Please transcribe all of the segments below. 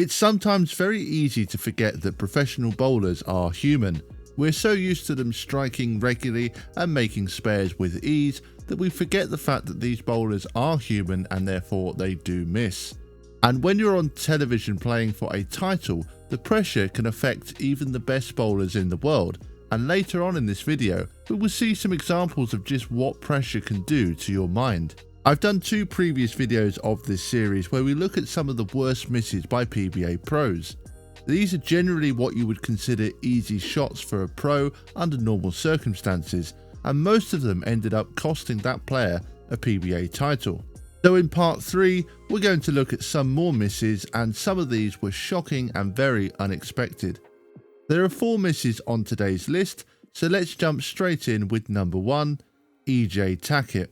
It's sometimes very easy to forget that professional bowlers are human. We're so used to them striking regularly and making spares with ease that we forget the fact that these bowlers are human and therefore they do miss. And when you're on television playing for a title, the pressure can affect even the best bowlers in the world. And later on in this video, we will see some examples of just what pressure can do to your mind. I've done 2 previous videos of this series where we look at some of the worst misses by PBA pros. These are generally what you would consider easy shots for a pro under normal circumstances, and most of them ended up costing that player a PBA title. So in part 3, we're going to look at some more misses, and some of these were shocking and very unexpected. There are 4 misses on today's list, so let's jump straight in with number 1, EJ Tackett.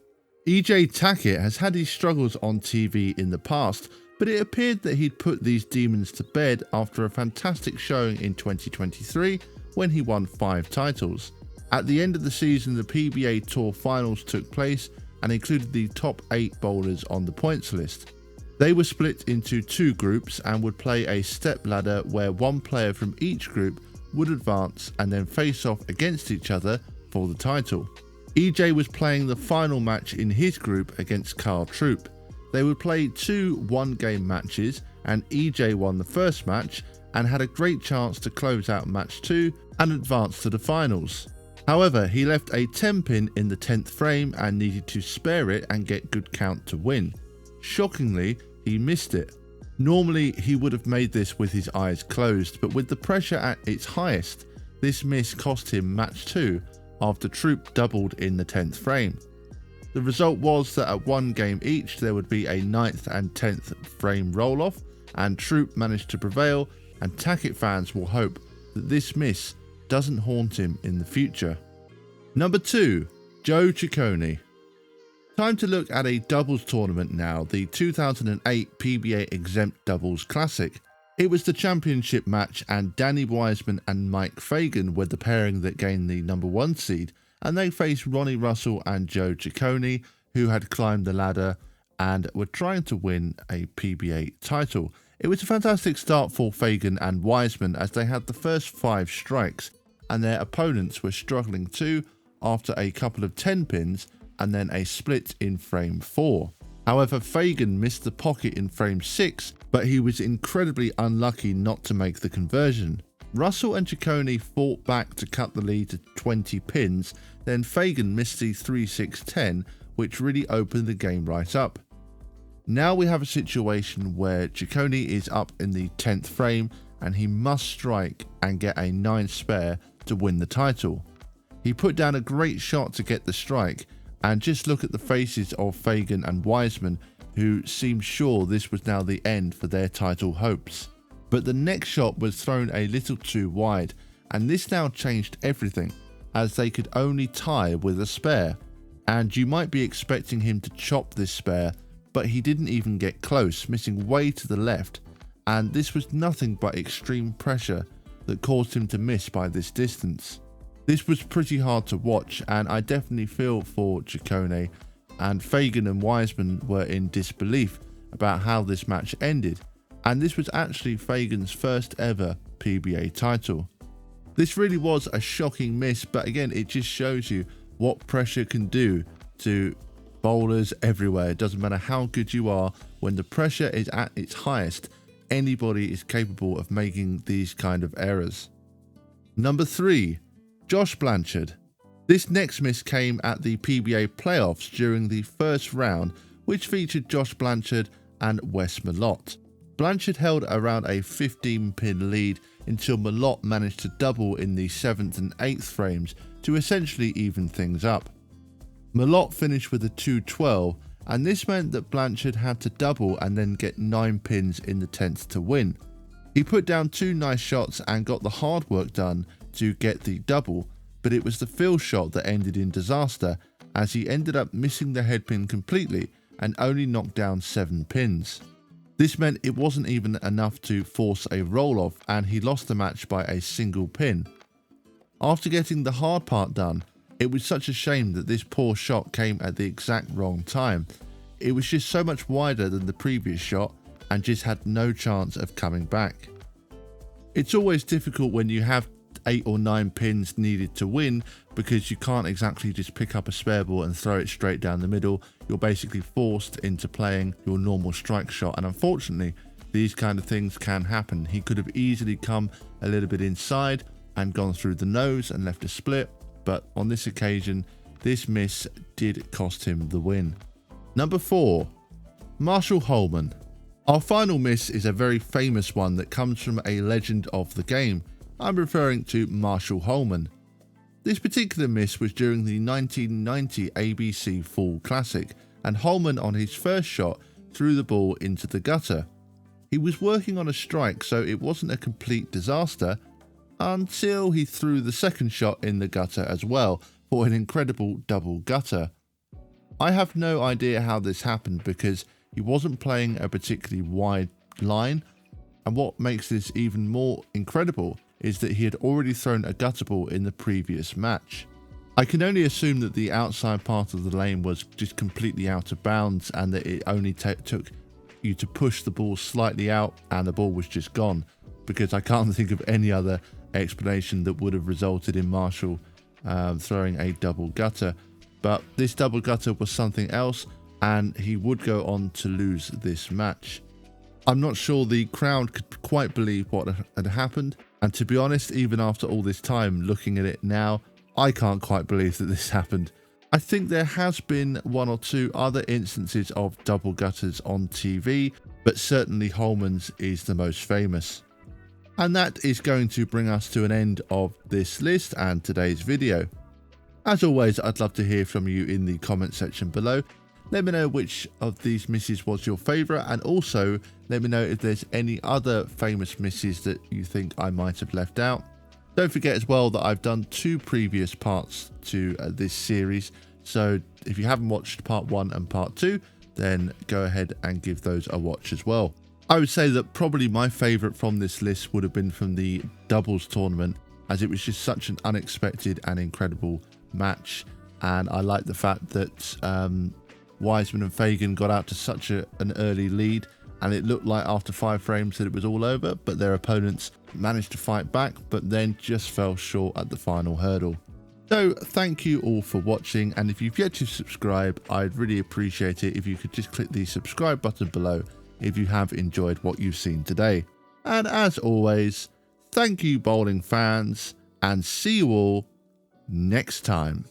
EJ Tackett has had his struggles on TV in the past, but it appeared that he'd put these demons to bed after a fantastic showing in 2023 when he won 5 titles. At the end of the season, the PBA Tour finals took place and included the top 8 bowlers on the points list. They were split into 2 groups and would play a step ladder where one player from each group would advance and then face off against each other for the title. EJ was playing the final match in his group against Carl Troop. They would play 2 one-game matches, and EJ won the first match and had a great chance to close out match 2 and advance to the finals. However, he left a 10-pin in the 10th frame and needed to spare it and get good count to win. Shockingly, he missed it. Normally, he would have made this with his eyes closed, but with the pressure at its highest, this miss cost him match 2 after Troop doubled in the 10th frame. The result was that at 1 game each there would be a 9th and 10th frame roll-off, and Troop managed to prevail, and Tackett fans will hope that this miss doesn't haunt him in the future. Number 2, Joe Ciccone. Time to look at a doubles tournament now, the 2008 PBA Exempt Doubles Classic. It was the championship match, and Danny Wiseman and Mike Fagan were the pairing that gained the number 1 seed, and they faced Ronnie Russell and Joe Ciccone, who had climbed the ladder and were trying to win a PBA title. It was a fantastic start for Fagan and Wiseman as they had the first 5 strikes, and their opponents were struggling too after a couple of 10 pins and then a split in frame 4. However, Fagan missed the pocket in frame 6, but he was incredibly unlucky not to make the conversion. Russell and Ciccone fought back to cut the lead to 20 pins, then Fagan missed the 3-6-10, which really opened the game right up. Now we have a situation where Ciccone is up in the 10th frame and he must strike and get a 9 spare to win the title. He put down a great shot to get the strike, and just look at the faces of Fagan and Wiseman, who seemed sure this was now the end for their title hopes. But the next shot was thrown a little too wide, and this now changed everything, as they could only tie with a spare. And you might be expecting him to chop this spare, but he didn't even get close, missing way to the left, and this was nothing but extreme pressure that caused him to miss by this distance. This was pretty hard to watch, and I definitely feel for Ciccone, and Fagan and Wiseman were in disbelief about how this match ended, and this was actually Fagan's first ever PBA title. This really was a shocking miss, but again, it just shows you what pressure can do to bowlers everywhere. It doesn't matter how good you are, when the pressure is at its highest, anybody is capable of making these kind of errors. Number 3, Josh Blanchard. This next miss came at the PBA playoffs during the first round, which featured Josh Blanchard and Wes Malott. Blanchard held around a 15-pin lead until Malott managed to double in the 7th and 8th frames to essentially even things up. Malott finished with a 2-12, and this meant that Blanchard had to double and then get 9 pins in the 10th to win. He put down 2 nice shots and got the hard work done to get the double, but it was the fill shot that ended in disaster, as he ended up missing the headpin completely and only knocked down 7 pins. This meant it wasn't even enough to force a roll-off, and he lost the match by a single pin. After getting the hard part done, it was such a shame that this poor shot came at the exact wrong time. It was just so much wider than the previous shot, and just had no chance of coming back. It's always difficult when you have 8 or 9 pins needed to win, because you can't exactly just pick up a spare ball and throw it straight down the middle. You're basically forced into playing your normal strike shot, and unfortunately these kind of things can happen. He could have easily come a little bit inside and gone through the nose and left a split, but on this occasion this miss did cost him the win. Number 4, Marshall Holman. Our final miss is a very famous one that comes from a legend of the game. I'm referring to Marshall Holman. This particular miss was during the 1990 ABC Fall Classic, and Holman on his first shot threw the ball into the gutter. He was working on a strike, so it wasn't a complete disaster until he threw the second shot in the gutter as well for an incredible double gutter. I have no idea how this happened, because he wasn't playing a particularly wide line, and what makes this even more incredible is that he had already thrown a gutter ball in the previous match. I can only assume that the outside part of the lane was just completely out of bounds, and that it only took you to push the ball slightly out and the ball was just gone, because I can't think of any other explanation that would have resulted in Marshall throwing a double gutter. But this double gutter was something else, and he would go on to lose this match. I'm not sure the crowd could quite believe what had happened, and to be honest, even after all this time looking at it now, I can't quite believe that this happened. I think there has been 1 or 2 other instances of double gutters on TV, but certainly Holman's is the most famous. And that is going to bring us to an end of this list and today's video. As always, I'd love to hear from you in the comment section below. Let me know which of these misses was your favourite, and also let me know if there's any other famous misses that you think I might have left out. Don't forget as well that I've done 2 previous parts to this series, so if you haven't watched part 1 and part 2, then go ahead and give those a watch as well. I would say that probably my favourite from this list would have been from the doubles tournament, as it was just such an unexpected and incredible match, and I like the fact that Wiseman and Fagan got out to such an early lead, and it looked like after 5 frames that it was all over, but their opponents managed to fight back, but then just fell short at the final hurdle. So thank you all for watching, and if you've yet to subscribe, I'd really appreciate it if you could just click the subscribe button below if you have enjoyed what you've seen today. And as always, thank you bowling fans, and see you all next time.